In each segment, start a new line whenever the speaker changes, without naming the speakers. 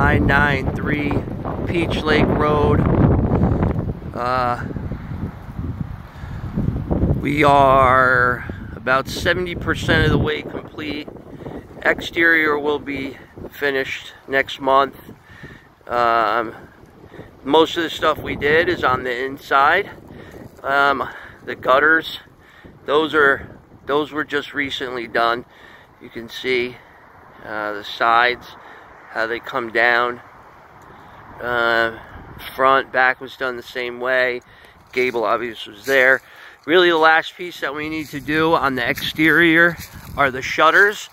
993 Peach Lake Road. We are about 70% of the way complete. Exterior will be finished next month. Most of the stuff we did is on the inside. The gutters, those were just recently done. You can see the sides, how they come down. Front, back was done the same way. Gable obviously was there. Really the last piece that we need to do on the exterior are the shutters.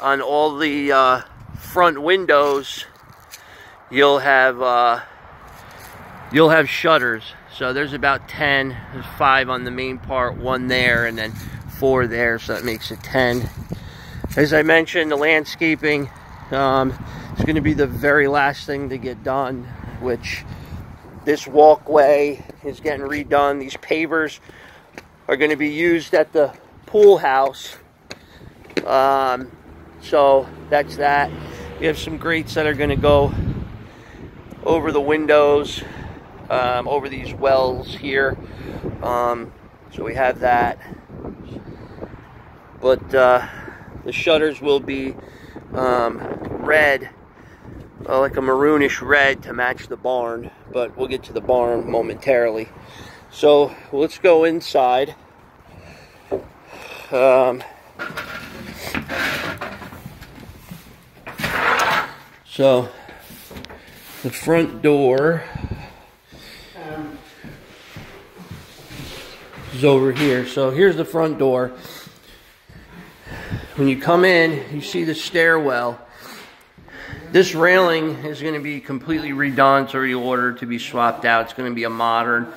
On all the front windows, you'll have shutters. So there's about 10. There's 5 on the main part, 1 there, and then 4 there, so that makes it 10. As I mentioned, the landscaping is going to be the very last thing to get done, which this walkway is getting redone. These pavers are going to be used at the pool house. So that's that. We have some grates that are going to go over the windows, over these wells here. So we have that. But the shutters will be red, like a maroonish red to match the barn. But we'll get to the barn momentarily. So let's go inside. So the front door is over here. So here's the front door. When you come in, you see the stairwell. This railing is going to be completely redone. It's already ordered to be swapped out. It's going to be a modern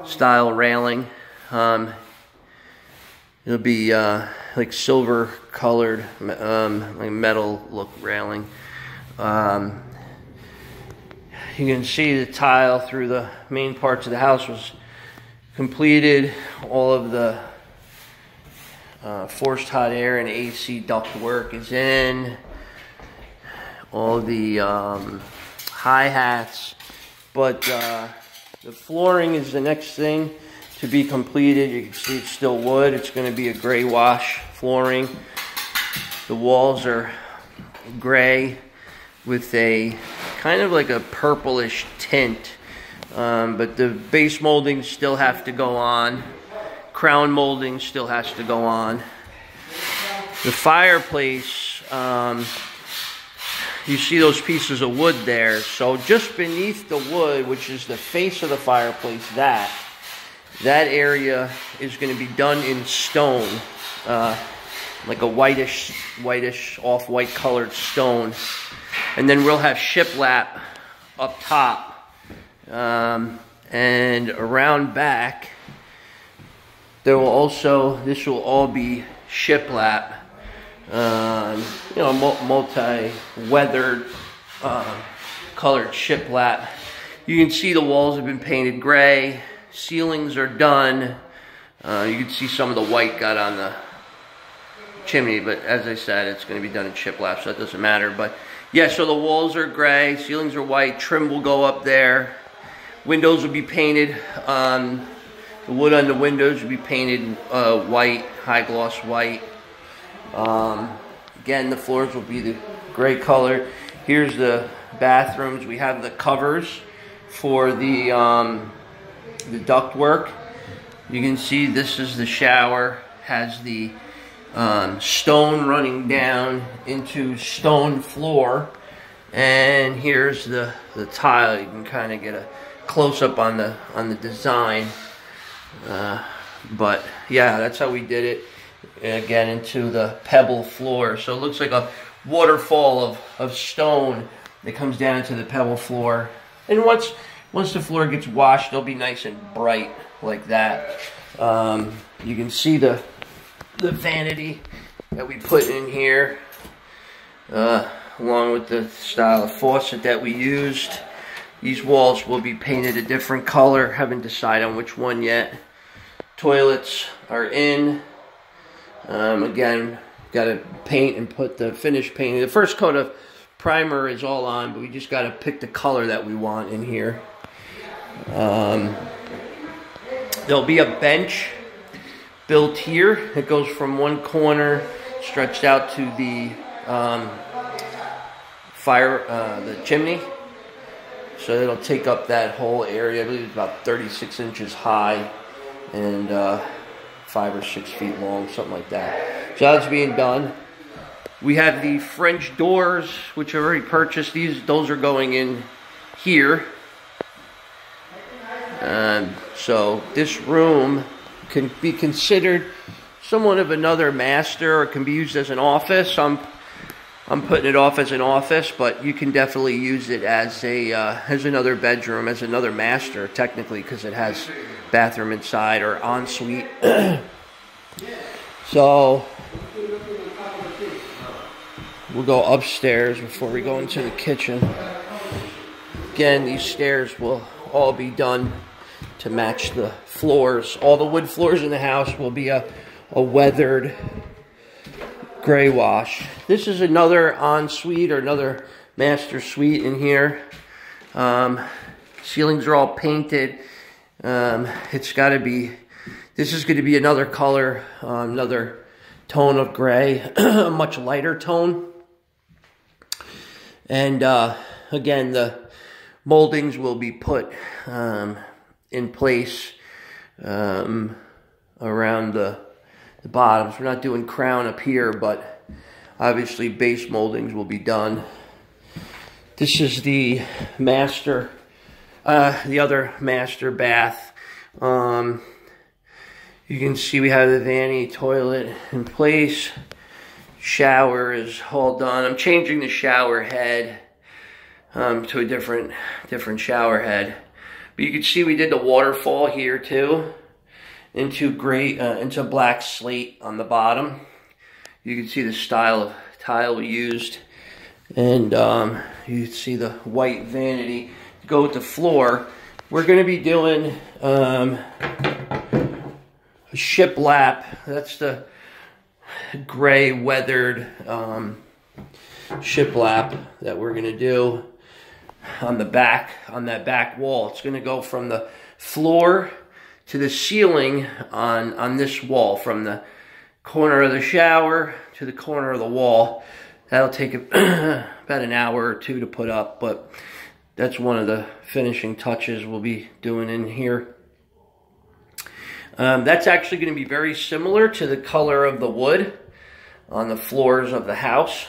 style railing. It'll be like silver colored, like metal look railing. You can see the tile through the main parts of the house was completed. All of the forced hot air and AC duct work is in. All the hi-hats. But the flooring is the next thing to be completed. You can see it's still wood. It's going to be a gray wash flooring. The walls are gray with a kind of like a purplish tint. But the base moldings still have to go on. Crown molding still has to go on. The fireplace, you see those pieces of wood there. So just beneath the wood, which is the face of the fireplace, that area is going to be done in stone, like a whitish, off-white colored stone. And then we'll have shiplap up top, and around back there will also, this will all be shiplap, you know, multi-weathered colored shiplap. You can see the walls have been painted gray. Ceilings are done. You can see some of the white got on the chimney, but as I said, it's going to be done in shiplap, so that doesn't matter. But yeah, so the walls are gray, ceilings are white, trim will go up there. Windows will be painted. The wood on the windows will be painted white, high gloss white. Again, the floors will be the gray color. Here's the bathrooms. We have the covers for the ductwork. You can see this is the shower. Has the stone running down into stone floor, and here's the tile. You can kind of get a close-up on the design. But yeah, that's how we did it. Again, into the pebble floor. So it looks like a waterfall of stone that comes down to the pebble floor. And once the floor gets washed, it'll be nice and bright like that. You can see the vanity that we put in here, along with the style of faucet that we used. These walls will be painted a different color. Haven't decided on which one yet. Toilets are in. Again, got to paint and put the finish painting. The first coat of primer is all on, but we just got to pick the color that we want in here. There'll be a bench built here. It goes from one corner, stretched out to the the chimney. So it'll take up that whole area. I believe it's about 36 inches high and 5 or 6 feet long, something like that. So that's being done. We have the French doors, which I already purchased. Those are going in here. So this room can be considered somewhat of another master, or can be used as an office. I'm putting it off as an office, but you can definitely use it as another bedroom, as another master, technically, because it has bathroom inside or ensuite. So we'll go upstairs before we go into the kitchen. Again, these stairs will all be done to match the floors. All the wood floors in the house will be a weathered gray wash. This is another ensuite or another master suite in here. Ceilings are all painted. It's got to be, this is going to be another color, another tone of gray, a much lighter tone. And again, the moldings will be put in place around the bottoms. We're not doing crown up here, but obviously base moldings will be done. This is the master, the other master bath. You can see we have the vanity toilet in place. Shower is all done. I'm changing the shower head to a different shower head. But you can see we did the waterfall here too, into black slate on the bottom. You can see the style of tile we used, and you can see the white vanity to go with the floor. We're going to be doing a shiplap. That's the gray weathered shiplap that we're going to do on the back, on that back wall. It's going to go from the floor to the ceiling on this wall, from the corner of the shower to the corner of the wall. That'll take about an hour or two to put up, but that's one of the finishing touches we'll be doing in here. That's actually going to be very similar to the color of the wood on the floors of the house.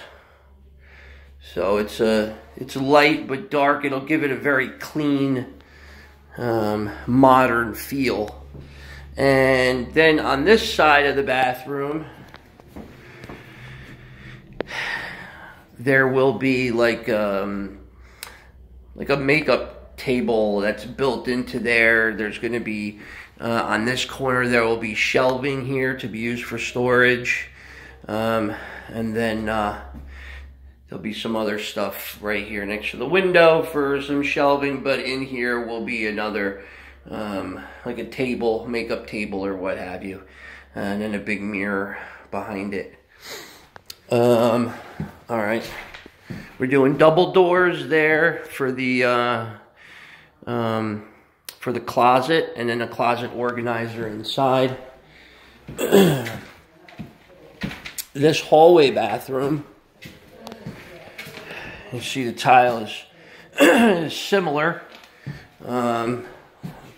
So it's light but dark. It'll give it a very clean, modern feel. And then on this side of the bathroom, there will be like a makeup table that's built into there. There's going to be on this corner, there will be shelving here to be used for storage, and then there'll be some other stuff right here next to the window for some shelving, but in here will be another, like a table, makeup table or what have you, and then a big mirror behind it. All right, we're doing double doors there for the closet, and then a closet organizer inside. This hallway bathroom, you see the tile is similar.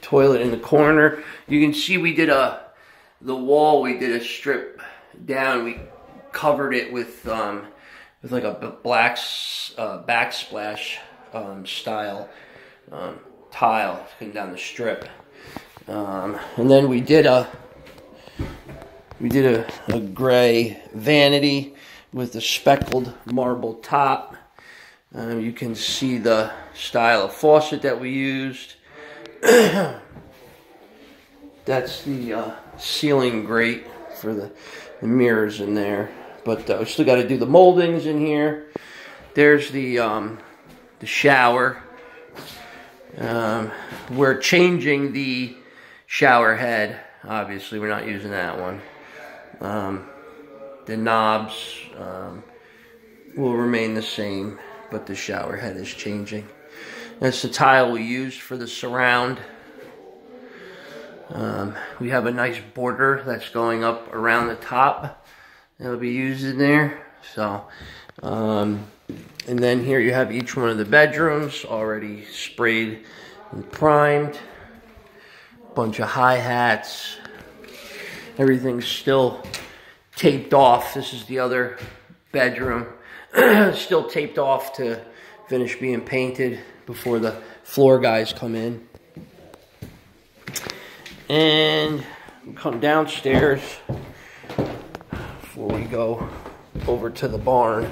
Toilet in the corner. You can see we did the wall, we did a strip down. We covered it with like a black backsplash style tile coming down the strip. And then we did a gray vanity with a speckled marble top. You can see the style of faucet that we used. That's the ceiling grate for the mirrors in there. But we still got to do the moldings in here. There's the shower. We're changing the shower head. Obviously, we're not using that one. The knobs will remain the same, but the shower head is changing. That's the tile we used for the surround. We have a nice border that's going up around the top. That'll be used in there. So, and then here you have each one of the bedrooms already sprayed and primed. Bunch of hi-hats. Everything's still taped off. This is the other bedroom. Still taped off to finish being painted before the floor guys come in. And come downstairs before we go over to the barn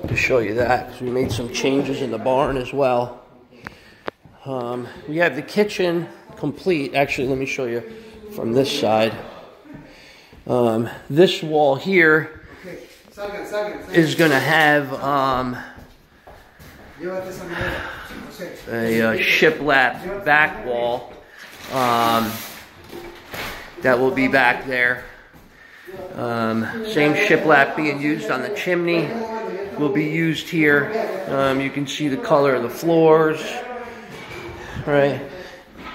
to show you that, because we made some changes in the barn as well. We have the kitchen complete. Actually, let me show you from this side. This wall here is going to have a shiplap back wall that will be back there. Same shiplap being used on the chimney will be used here. You can see the color of the floors, right?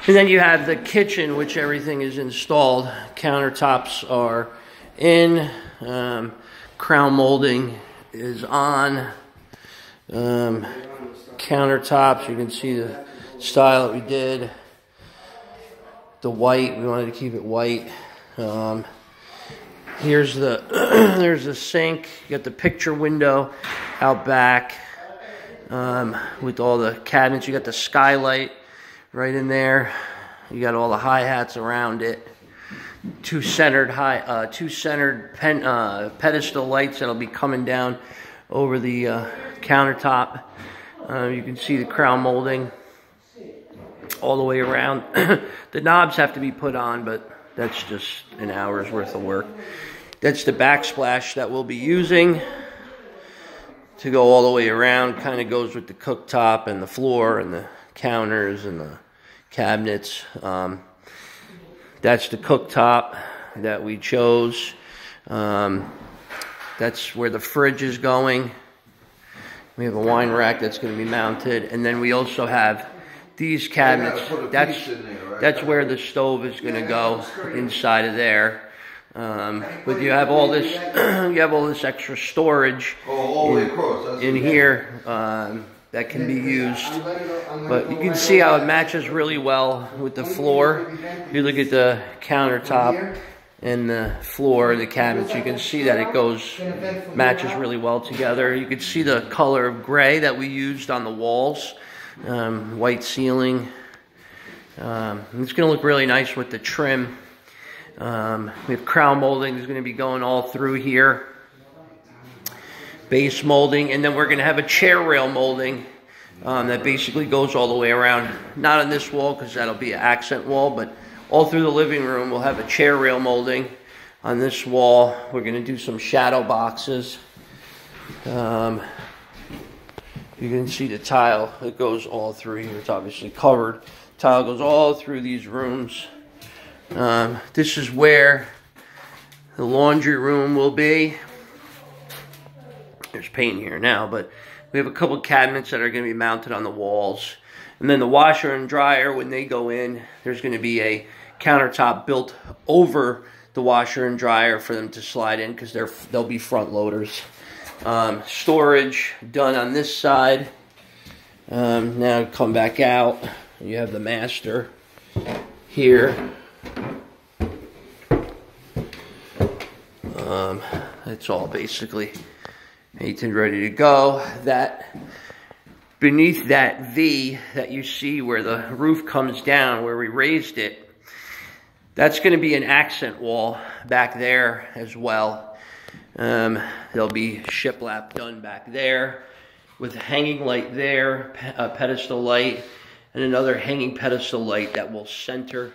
And then you have the kitchen, which everything is installed. Countertops are in. Crown molding is on. Countertops, you can see the style that we did. The white, we wanted to keep it white. Here's the there's the sink. You got the picture window out back with all the cabinets. You got the skylight right in there. You got all the hi-hats around it. Two centered pedestal lights that'll be coming down over the countertop. You can see the crown molding all the way around. The knobs have to be put on, but that's just an hour's worth of work. That's the backsplash that we'll be using to go all the way around. Kind of goes with the cooktop and the floor and the counters and the cabinets. That's the cooktop that we chose. That's where the fridge is going. We have a wine rack that's going to be mounted, and then we also have these cabinets. That's where the stove is going to go inside of there. But you have all this, extra storage in here that can be used. But you can see how it matches really well with the floor. If you look at the countertop and the floor, the cabinets, you can see that it matches really well together. You can see the color of gray that we used on the walls, white ceiling. It's going to look really nice with the trim. We have crown molding is going to be going all through here. Base molding, and then we're going to have a chair rail molding that basically goes all the way around. Not on this wall because that'll be an accent wall, but all through the living room we'll have a chair rail molding. On this wall we're going to do some shadow boxes. You can see the tile that goes all through here. It's obviously covered. Tile goes all through these rooms. This is where the laundry room will be. There's paint here now, but we have a couple cabinets that are going to be mounted on the walls. And then the washer and dryer, when they go in, there's going to be a countertop built over the washer and dryer for them to slide in because they'll be front loaders. Storage done on this side. Now come back out. You have the master here. It's all basically painted, ready to go. That beneath that V that you see where the roof comes down, where we raised it, that's going to be an accent wall back there as well. There'll be shiplap done back there with a hanging light there, a pedestal light, and another hanging pedestal light that will center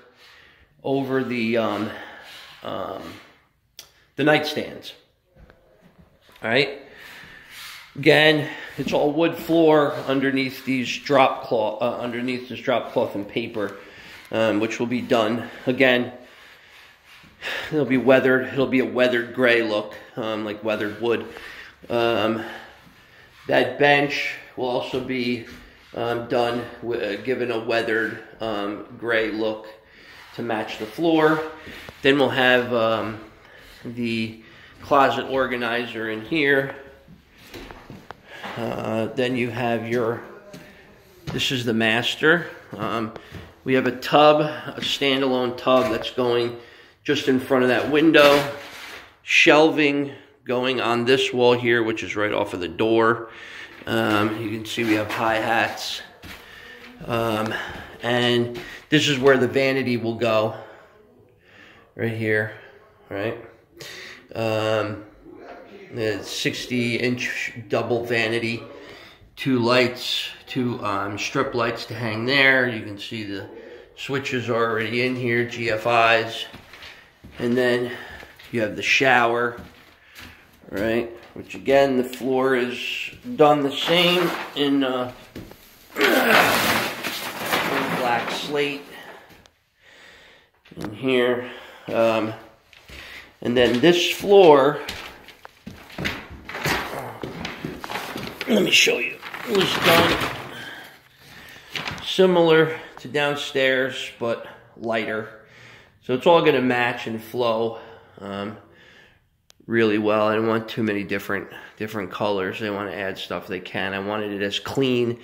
over the nightstands. All right. Again, it's all wood floor underneath these drop cloth, underneath this drop cloth and paper, which will be done. Again, it'll be weathered. It'll be a weathered gray look, like weathered wood. That bench will also be done, given a weathered gray look to match the floor. Then we'll have the closet organizer in here. Then you have this is the master. We have a tub, a standalone tub that's going just in front of that window. Shelving going on this wall here, which is right off of the door. You can see we have hi-hats. And this is where the vanity will go. Right here, right? The 60-inch double vanity. 2 lights, 2 strip lights to hang there. You can see the switches are already in here, GFIs. And then you have the shower, right? Which again, the floor is done the same in black slate in here. And then this floor, let me show you. It was done similar to downstairs, but lighter. So it's all going to match and flow really well. I didn't want too many different colors. They want to add stuff they can. I wanted it as clean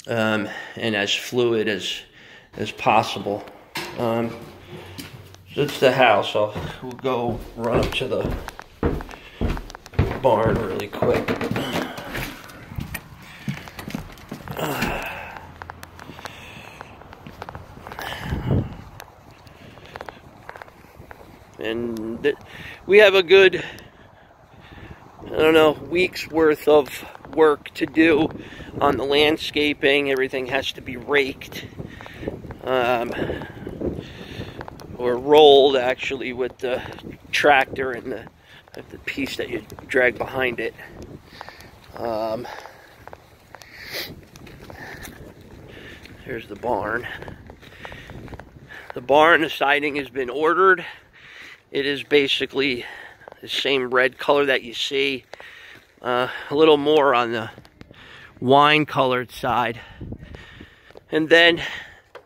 and as fluid as possible. So it's the house. We'll go run up to the barn really quick. And we have a good, I don't know, week's worth of work to do on the landscaping. Everything has to be raked or rolled, actually, with the tractor and the piece that you drag behind it. Here's the barn. The barn, the siding has been ordered. It is basically the same red color that you see. A little more on the wine colored side. And then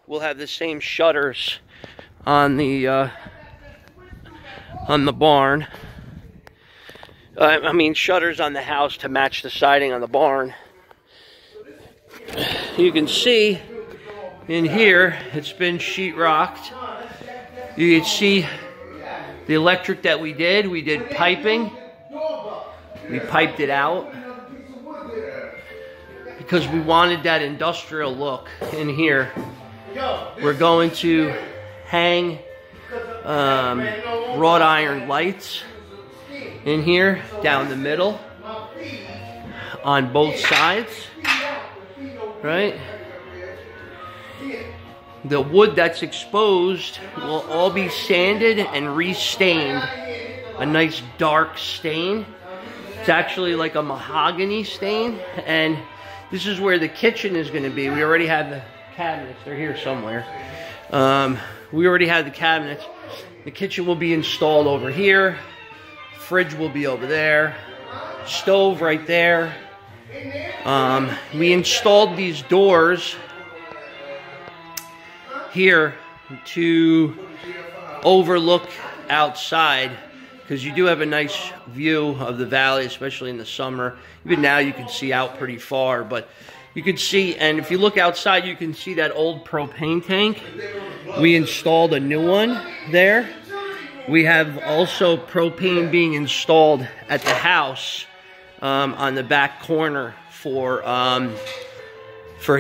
we'll have the same shutters on the barn. I mean shutters on the house to match the siding on the barn. You can see in here it's been sheetrocked. You can see the electric that we did piping. We piped it out because we wanted that industrial look in here. We're going to hang wrought iron lights in here down the middle on both sides, right? The wood that's exposed will all be sanded and restained. A nice dark stain. It's actually like a mahogany stain. And this is where the kitchen is going to be. We already have the cabinets. They're here somewhere. We already have the cabinets. The kitchen will be installed over here. Fridge will be over there. Stove right there. We installed these doors here to overlook outside, because you do have a nice view of the valley, especially in the summer. Even now you can see out pretty far, but you can see, and if you look outside, you can see that old propane tank. We installed a new one there. We have also propane being installed at the house on the back corner for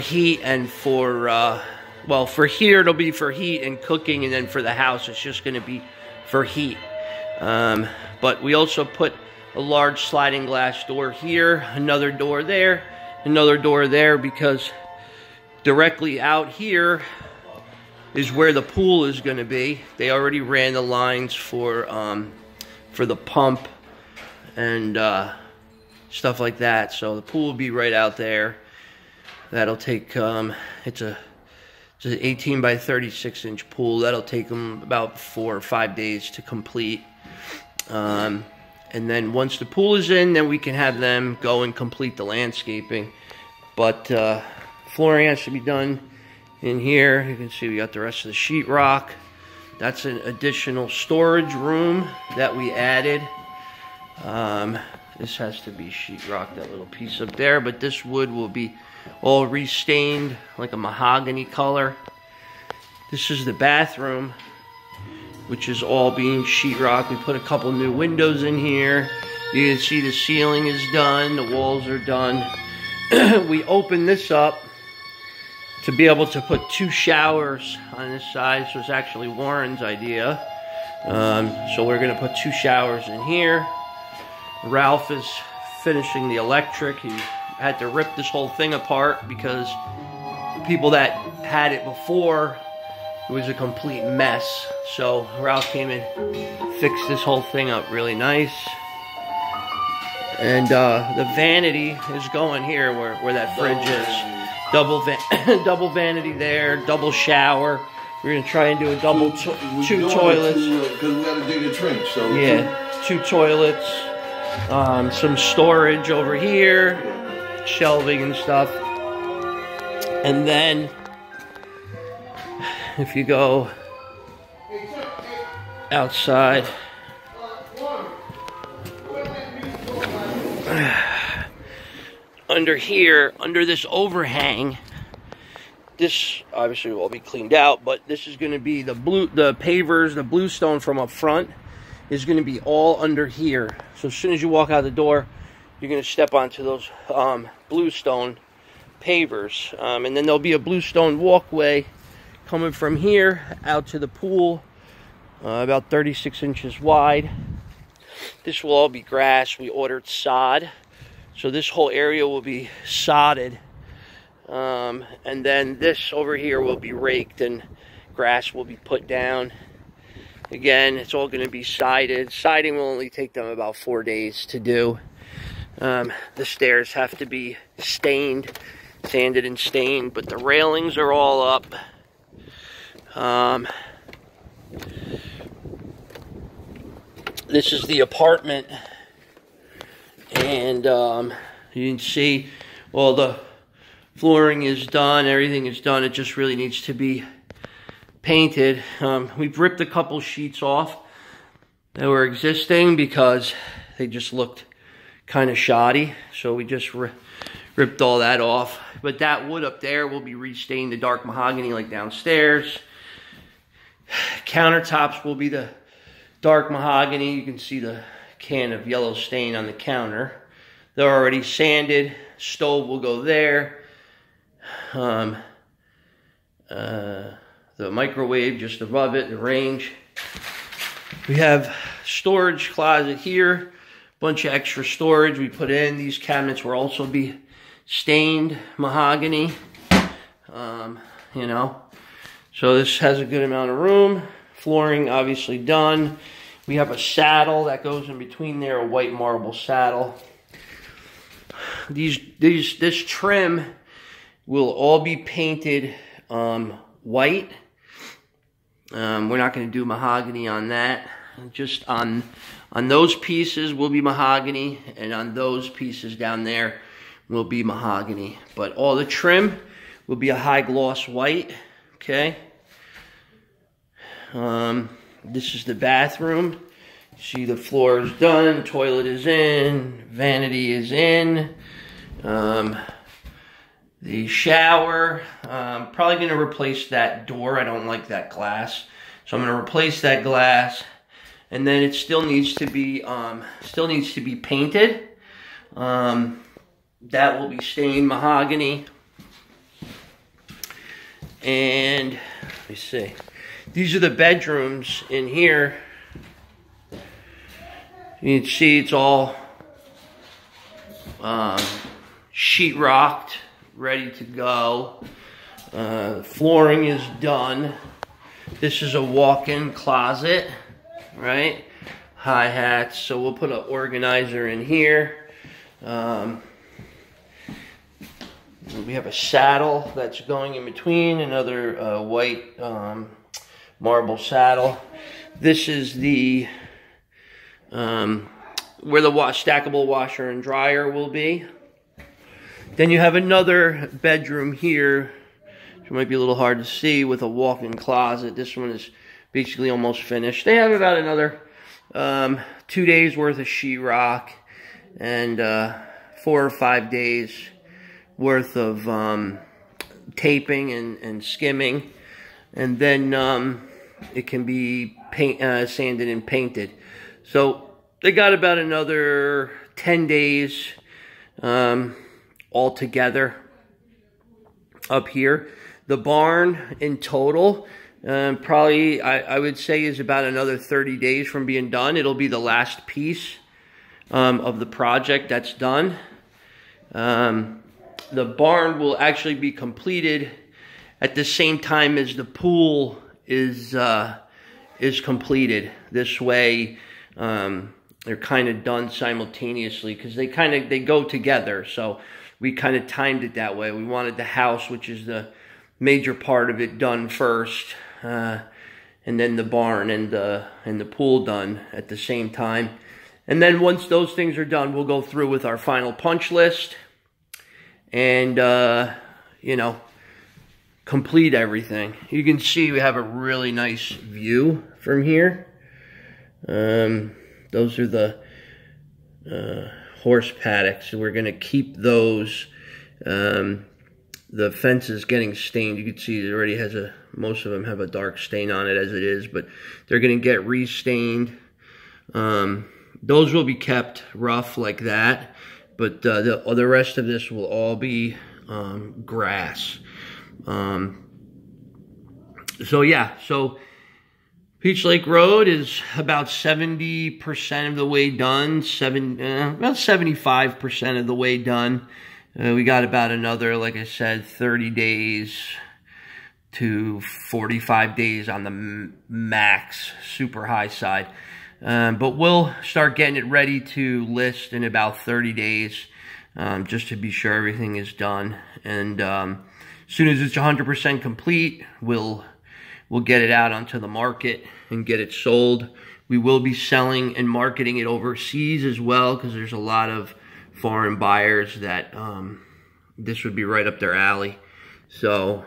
heat and for well, for here it'll be for heat and cooking, and then for the house it's just going to be for heat. But we also put a large sliding glass door here, another door there, another door there, because directly out here is where the pool is going to be. They already ran the lines for the pump and stuff like that. So the pool will be right out there. That'll take it's an 18 by 36 inch pool. That'll take them about 4 or 5 days to complete. And then once the pool is in, then we can have them go and complete the landscaping. But flooring has to be done in here. You can see we got the rest of the sheetrock. That's an additional storage room that we added. This has to be sheetrock, that little piece up there. But this wood will be all restained like a mahogany color. This is the bathroom, which is all being sheetrock. We put a couple new windows in here. You can see the ceiling is done, the walls are done. We opened this up to be able to put 2 showers on this side. So it's actually Warren's idea. So we're gonna put 2 showers in here. Ralph is finishing the electric. He had to rip this whole thing apart because the people that had it before, it was a complete mess. So Ralph came and fixed this whole thing up really nice. And the vanity is going here where that fridge is. Double vanity there, double shower. We're gonna try and do a double two toilets.
Because we gotta dig a trench. So
yeah, 2 toilets. Some storage over here, shelving and stuff. And then if you go outside, under here, under this overhang, this obviously will be cleaned out, but this is going to be the pavers, the bluestone from up front is going to be all under here. So as soon as you walk out the door, you're going to step onto those bluestone pavers. And then there'll be a bluestone walkway coming from here out to the pool, about 36 inches wide. This will all be grass. We ordered sod. So this whole area will be sodded. And then this over here will be raked and grass will be put down. Again, it's all going to be sided. Siding will only take them about 4 days to do. The stairs have to be stained, sanded and stained, but the railings are all up. This is the apartment, and you can see all the flooring is done, everything is done. It just really needs to be painted. We've ripped a couple sheets off that were existing because they just looked kind of shoddy, so we just ripped all that off. But that wood up there will be restained to dark mahogany like downstairs. Countertops will be the dark mahogany. You can see the can of yellow stain on the counter. They're already sanded. Stove will go there. The microwave just above it, the range. We have storage closet here. Bunch of extra storage we put in. These cabinets will also be stained mahogany. You know, so this has a good amount of room. Flooring obviously done. We have a saddle that goes in between there, a white marble saddle. This trim will all be painted white. We're not going to do mahogany on that. Just on those pieces will be mahogany, and on those pieces down there will be mahogany. But all the trim will be a high gloss white. Okay. This is the bathroom. See, the floor is done, toilet is in, vanity is in. The shower, probably going to replace that door. I don't like that glass, so I'm going to replace that glass. And then it still needs to be painted. That will be stained mahogany. And let me see. These are the bedrooms in here. You can see it's all sheetrocked, ready to go. Flooring is done. This is a walk-in closet, right? Hi-hats, so we'll put an organizer in here. We have a saddle that's going in between, another white marble saddle. This is the where the stackable washer and dryer will be. Then you have another bedroom here, which might be a little hard to see, with a walk-in closet. This one is basically almost finished. They have about another 2 days worth of sheetrock and 4 or 5 days worth of taping and skimming, and then it can be sanded and painted. So they got about another 10 days altogether up here. The barn in total probably, I would say, is about another 30 days from being done. It'll be the last piece of the project that's done. The barn will actually be completed at the same time as the pool is completed. This way, they're kind of done simultaneously because they go together. So we kind of timed it that way. We wanted the house, which is the major part of it, done first, and then the barn and the pool done at the same time. And then once those things are done, we'll go through with our final punch list and you know, complete everything. You can see we have a really nice view from here. Those are the horse paddocks. We're going to keep those. The fence is getting stained. You can see it already has most of them have a dark stain on it as it is, but they're going to get restained. Those will be kept rough like that, but the rest of this will all be grass. So yeah, so Peach Lake Road is about 70% of the way done, about 75% of the way done. We got about another, like I said, 30 days to 45 days on the max, super high side. But we'll start getting it ready to list in about 30 days, just to be sure everything is done. And as soon as it's 100% complete, we'll get it out onto the market and get it sold. We will be selling and marketing it overseas as well, because there's a lot of foreign buyers that this would be right up their alley. So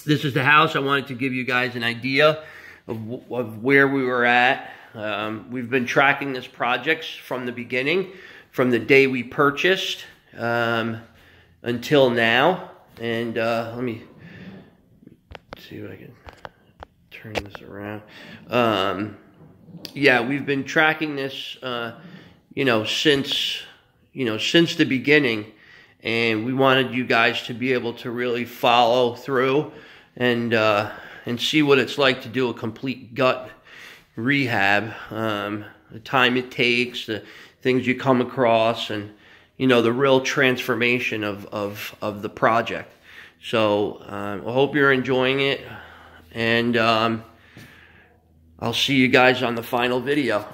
this is the house. I wanted to give you guys an idea of where we were at. We've been tracking this project from the beginning, from the day we purchased until now. And let me see if I can turn this around. Yeah, we've been tracking this, you know, since the beginning, and we wanted you guys to be able to really follow through and see what it's like to do a complete gut rehab. The time it takes, the things you come across, and you know, the real transformation of the project. So I hope you're enjoying it, and I'll see you guys on the final video.